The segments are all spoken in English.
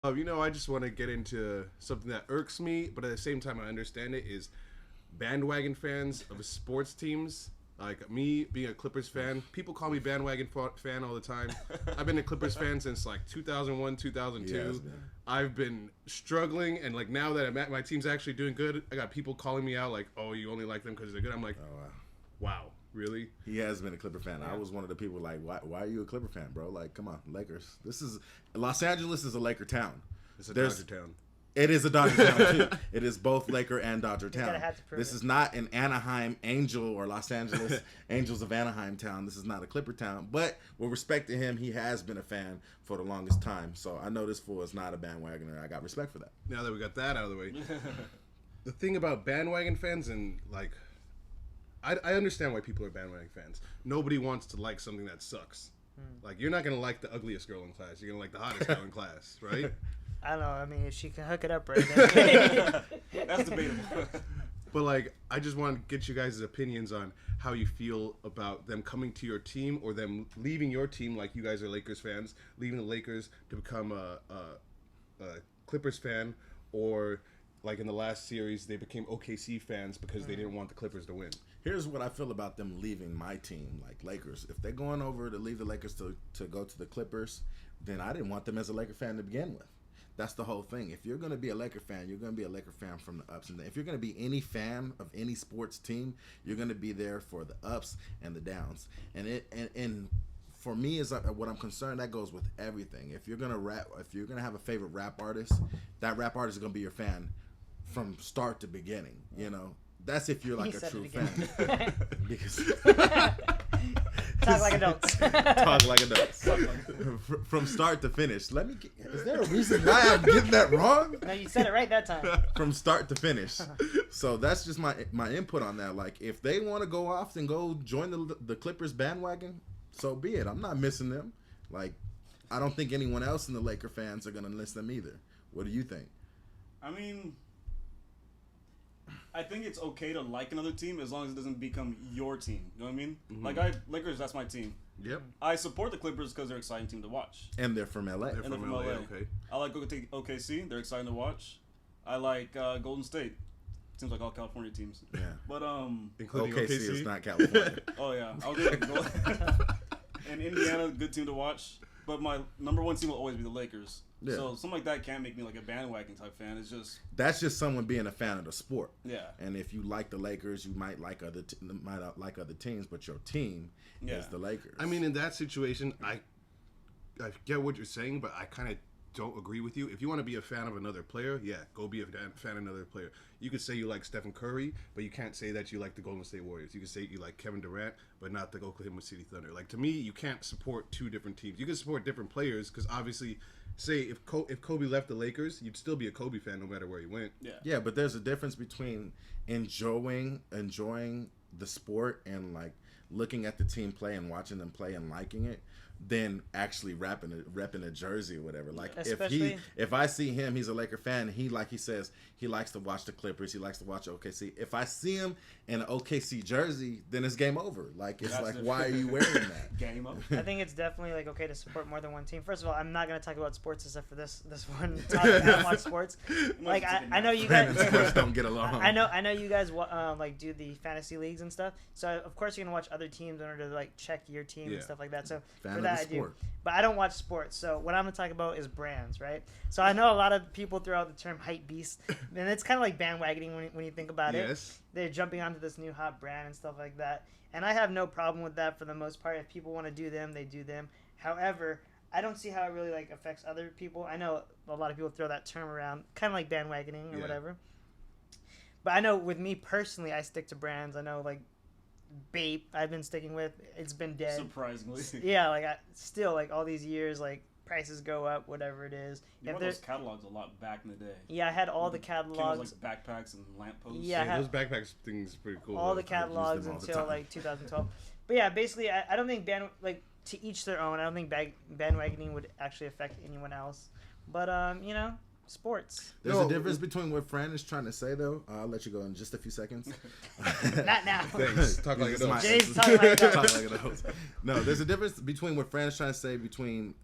I just want to get into something that irks me, but at the same time, I understand it. Is bandwagon fans of sports teams. Like me being a Clippers fan, people call me bandwagon fan all the time. I've been a Clippers fan since like 2001, 2002. Yes, I've been struggling, and like now that my team's actually doing good, I got people calling me out like, "Oh, you only like them because they're good." I'm like, Oh, wow. "Wow, really?" He has been a Clipper fan. I was one of the people like, why are you a Clipper fan, bro? Like, come on, Lakers. Los Angeles is a Laker town. It's a Dodger town. It is a Dodger town too. It is both Laker and Dodger town. have to prove This it. is not an Anaheim Angel or Los Angeles Angels of Anaheim town. This is not a Clipper town. But with respect to him, he has been a fan for the longest time. So I know this fool is not a bandwagoner. I got respect for that. Now that we got that out of the way, the thing about bandwagon fans and like, I understand why people are bandwagon fans. Nobody wants to like something that sucks. Like you're not gonna like the ugliest girl in class. You're gonna like the hottest girl in class, right? I don't know. I mean, if she can hook it up right then. That's debatable. But like, I just want to get you guys' opinions on how you feel about them coming to your team or them leaving your team. Like you guys are Lakers fans, leaving the Lakers to become a Clippers fan, or like in the last series they became OKC fans because they didn't want the Clippers to win. Here's what I feel about them leaving my team, like Lakers. If they're going over to leave the Lakers to go to the Clippers, then I didn't want them as a Laker fan to begin with. That's the whole thing. If you're going to be a Laker fan, you're going to be a Laker fan from the ups and downs. If you're going to be any fan of any sports team, you're going to be there for the ups and the downs. And for me, is what I'm concerned. That goes with everything. If you're going to rap, if you're going to have a favorite rap artist, that rap artist is going to be your fan from start to beginning. You know, that's if you're like He a said true it again. fan. Because Talk like adults. talk like adults. From start to finish. Is there a reason why I'm getting that wrong? No, you said it right that time. From start to finish. So that's just my input on that. Like, if they want to go off and go join the Clippers bandwagon, so be it. I'm not missing them. Like, I don't think anyone else in the Laker fans are gonna miss them either. What do you think? I mean, I think it's okay to like another team as long as it doesn't become your team. You know what I mean? Mhm. Like Lakers, that's my team. Yep. I support the Clippers because they're an exciting team to watch. And they're from LA. They're And they're from from LA. LA. Okay. I like OKC. They're exciting to watch. I like Golden State. Seems like all California teams. Yeah. But Including OKC OKC. is not California. oh yeah, I'll go with Golden. And Indiana, good team to watch. But my number one team will always be the Lakers. Yeah. So something like that can't make me like a bandwagon type fan. It's just That's just someone being a fan of the sport. yeah. And if you like the Lakers, you might like might not like other teams, but your team Yeah. is the Lakers. I mean, in that situation, I get what you're saying, but I kind of don't agree with you. If you want to be a fan of another player, yeah, go be a fan of another player. You could say you like Stephen Curry, but you can't say that you like the Golden State Warriors. You could say you like Kevin Durant, but not the Oklahoma City Thunder. Like, to me, you can't support two different teams. You can support different players because obviously, say if Kobe left the Lakers, you'd still be a Kobe fan no matter where he went. Yeah. yeah, but there's a difference between enjoying the sport and like looking at the team play and watching them play and liking it, than actually repping a jersey or whatever. Like Especially- if I see him, he's a Laker fan. He, like he says, he likes to watch the Clippers. He likes to watch OKC. If I see him in an OKC jersey, then it's game over. Like, it's That's like, it. why are you wearing that? Game up. I think it's definitely like okay to support more than one team. First of all, I'm not gonna talk about sports except for this one topic. I don't watch sports. Like I know you guys. Brandon sports don't get along. I know you guys like do the fantasy leagues and stuff. So of course you're gonna watch other teams in order to like check your team Yeah. and stuff like that. So Fan for of that the I do. sport. But I don't watch sports. So what I'm gonna talk about is brands, right? So I know a lot of people throw out the term hype beast, and it's kind of like bandwagoning when you think about it. Yes. They're jumping onto this new hot brand and stuff like that. And I have no problem with that for the most part. If people want to do them, they do them. However, I don't see how it really like affects other people. I know a lot of people throw that term around, kind of like bandwagoning or Yeah. whatever. But I know with me personally, I stick to brands. I know like Bape, I've been sticking with. It's been dead. Surprisingly. Yeah, like I still like all these years, like prices go up, whatever it is. You If bought there's those catalogs a lot back in the day. yeah, I had all the Came with, catalogs. like backpacks and lampposts. Yeah, I Yeah, had- those backpacks things pretty cool. all though. the catalogs all the until time. like 2012. But yeah, basically, I don't think like to each their own. I don't think bandwagoning would actually affect anyone else. But sports. There's No, a difference between what Fran is trying to say, though. I'll let you go in just a few seconds. Not now. Thanks. Talk like This is adults. my- Jay's talking like adults. Talk like adults. No, there's a difference between what Fran is trying to say between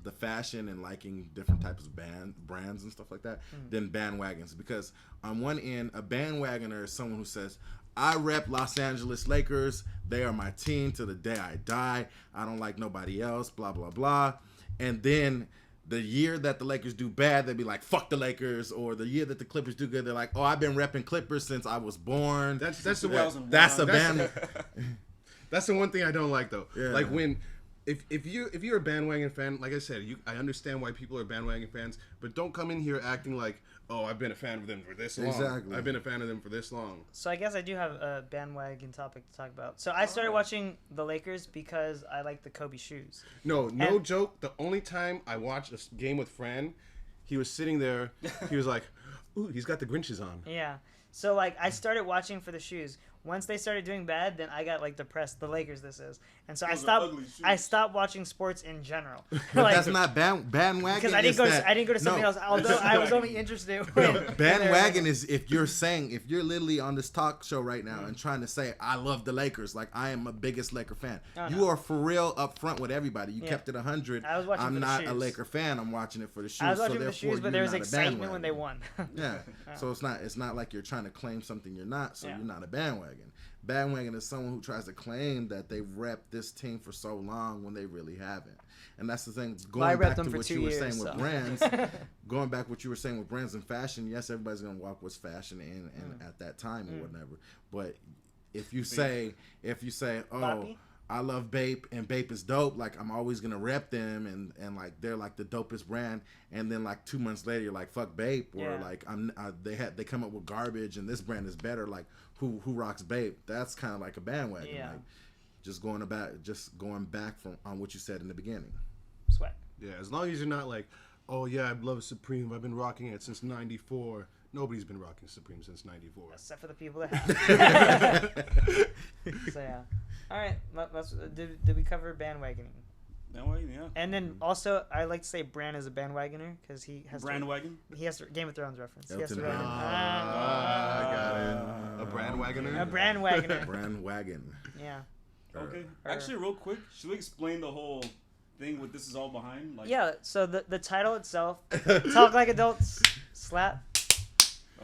the fashion and liking different types of brands and stuff like that than bandwagons. Because on one end, a bandwagoner is someone who says, I rep Los Angeles Lakers. They are my team to the day I die. I don't like nobody else, blah, blah, blah. And then the year that the Lakers do bad, they'd be like, fuck the Lakers. Or the year that the Clippers do good, they're like, oh, I've been repping Clippers since I was born. That's a the band. That's the one thing I don't like, though. Yeah. Like when, if you're a bandwagon fan, like I said, I understand why people are bandwagon fans, but don't come in here acting like, oh, I've been a fan of them for this long. Exactly. I've been a fan of them for this long. So I guess I do have a bandwagon topic to talk about. So I started watching the Lakers because I like the Kobe shoes. No joke. The only time I watched a game with Fran, he was sitting there. He was like, ooh, he's got the Grinches on. Yeah. So like I started watching for the shoes. Once they started doing bad, then I got like depressed. The Lakers, this is, and so Those are ugly shoes. I stopped watching sports in general. But that's not bandwagon. Because I didn't go to something else. Although I was only interested. Bandwagon is if you're literally on this talk show right now and trying to say I love the Lakers, like I am a biggest Laker fan. You are for real up front with everybody. You kept it 100. I was watching I'm for the not a shoes. Laker fan. I'm watching it for the shoes. I was watching so for the therefore shoes, but you're there was not a excitement when they bandwagon. won. Yeah. So it's not like you're trying to claim something you're not. So Yeah. you're not a bandwagon. Bandwagon is someone who tries to claim that they've repped this team for so long when they really haven't. And that's the thing. Well, I Going repped back them to for what 2 you were years, saying so. with brands, going back what you were saying with brands and fashion, yes, everybody's going to walk what's fashion in at that time or whatever. But if you say, oh, Boppy? I love Bape and Bape is dope, like I'm always gonna rep them and like they're like the dopest brand, and then like 2 months later you're like fuck Bape, or like they come up with garbage and this brand is better, like who rocks Bape? That's kind of like a bandwagon, like just going back from on what you said in the beginning. Sweat. Yeah, as long as you're not like, oh yeah, I love Supreme. I've been rocking it since '94. Nobody's been rocking Supreme since '94. Except for the people that have. So yeah. All right. Did we cover bandwagoning? Bandwagon, yeah. And then also, I like to say Bran is a bandwagoner because he has Bandwagon. He has to, Game of Thrones reference. He has to Elton run. I got it. A bandwagoner. A bandwagoner. Bandwagon. Yeah. Okay. Actually, real quick, should we explain the whole thing? What this is all behind? Like, Yeah. So the title itself, talk like adults, slap.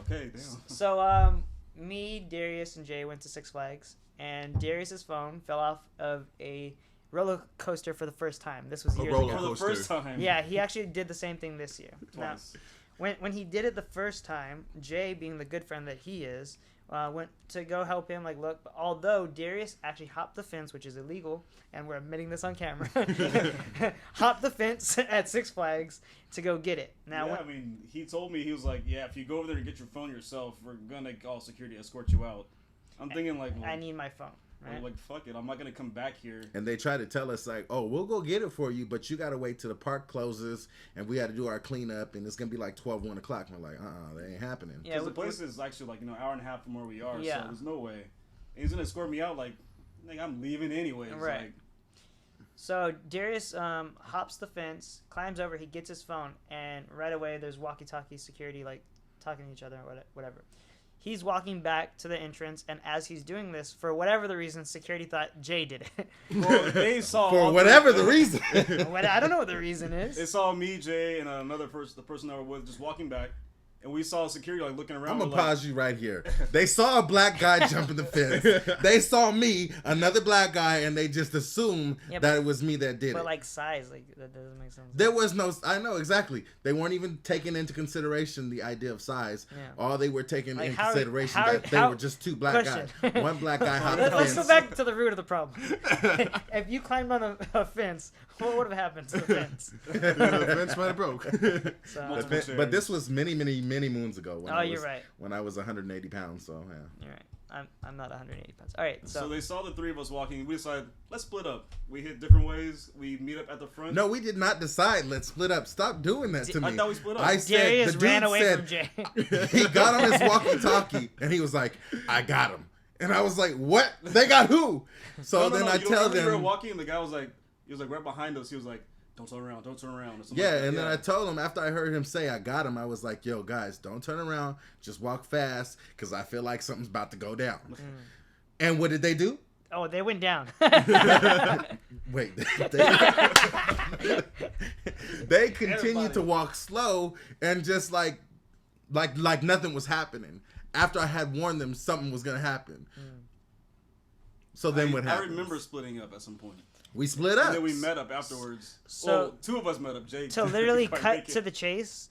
Okay. Damn. So me, Darius, and Jay went to Six Flags, and Darius's phone fell off of a roller coaster for the first time. This was years roller ago. For the coaster. first time. Yeah, he actually did the same thing this year. Now, Twice. when he did it the first time, Jay, being the good friend that he is, went to go help him. Like, look, although Darius actually hopped the fence, which is illegal, and we're admitting this on camera, hopped the fence at Six Flags to go get it. Now, Yeah, I mean, he told me, he was like, yeah, if you go over there and get your phone yourself, we're gonna call security escort you out. I'm thinking like, well, I need my phone. Right? like fuck it, I'm not gonna come back here. And they try to tell us like, oh, we'll go get it for you, but you got to wait till the park closes and we got to do our cleanup and it's going to be like 12, 1 o'clock. And we're like, that ain't happening. Yeah, Because the place is actually like, hour and a half from where we are, Yeah. so there's no way. And he's gonna escort me out like I'm leaving anyways. Right. Like, So Darius hops the fence, climbs over, he gets his phone, and right away there's walkie-talkie security like talking to each other or whatever. He's walking back to the entrance, and as he's doing this, for whatever the reason, security thought Jay did it. well, they saw For whatever the reason. I don't know what the reason They is. saw me, Jay, and another person, the person I was with, just walking back, and we saw security like looking around. I'm gonna we're like, pause you right here. They saw a black guy jumping the fence. They saw me, another black guy, and they just assumed Yeah, that it was me that did But it. like size, like that doesn't make sense. There was no, I know exactly. They weren't even taking into consideration the idea of size. Yeah. All they were taking Like, into how- consideration how- that they how- were just two black Question. guys. One black guy hopped the Let's go fence. back to the root of the problem. If you climbed on a fence, what would have happened to the fence? The fence might have broke. So, Multiple But chairs. this was many moons ago. When Oh, I you're was, right. When I was 180 pounds, so yeah. you're right. I'm not 180 pounds. All right, So so they saw the three of us walking. We decided, let's split up. We hit different ways. We meet up at the front. No, we did not decide. Let's split up. Stop doing that to me. I thought we split up. I said Darius the dude ran away said from Jay. he got on his walkie-talkie and he was like, "I got him," and I was like, "What? They got who?" So No, then I you don't tell remember we were them, walking, and the guy was like, right behind us. He was like, don't turn around, don't turn around. Or something yeah, like that. and then I told him after I heard him say I got him, I was like, "Yo, guys, don't turn around. Just walk fast, because I feel like something's about to go down." And what did they do? Oh, they went down. Wait, they continued to walk slow and just like nothing was happening. After I had warned them something was gonna happen. So then what happened? I remember splitting up at some point. We split up. And then we met up afterwards. So- Well, two of us met up. Jay. To literally couldn't cut make it. to the chase,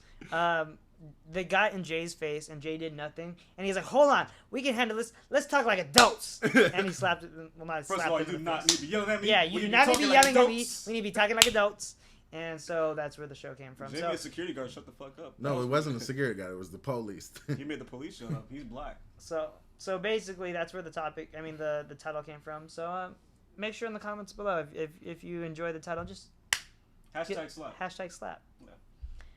they got in Jay's face, and Jay did nothing. And he's like, "Hold on, we can handle this. Let's talk like adults." And he slapped it. Well, not First slapped of all, him you in do the not face. need to be yelling at me. Yeah, We you do need not to need to be talking yelling like at me. adults. We need to be talking like adults. And so that's where the show came from. Jamie, So, a security guard, shut the fuck up. No, it wasn't a security guard. It was the police. He made the police shut up. He's black. so basically, that's where the title came from. So make sure in the comments below if you enjoy the title, just Hashtag slap. hashtag slap.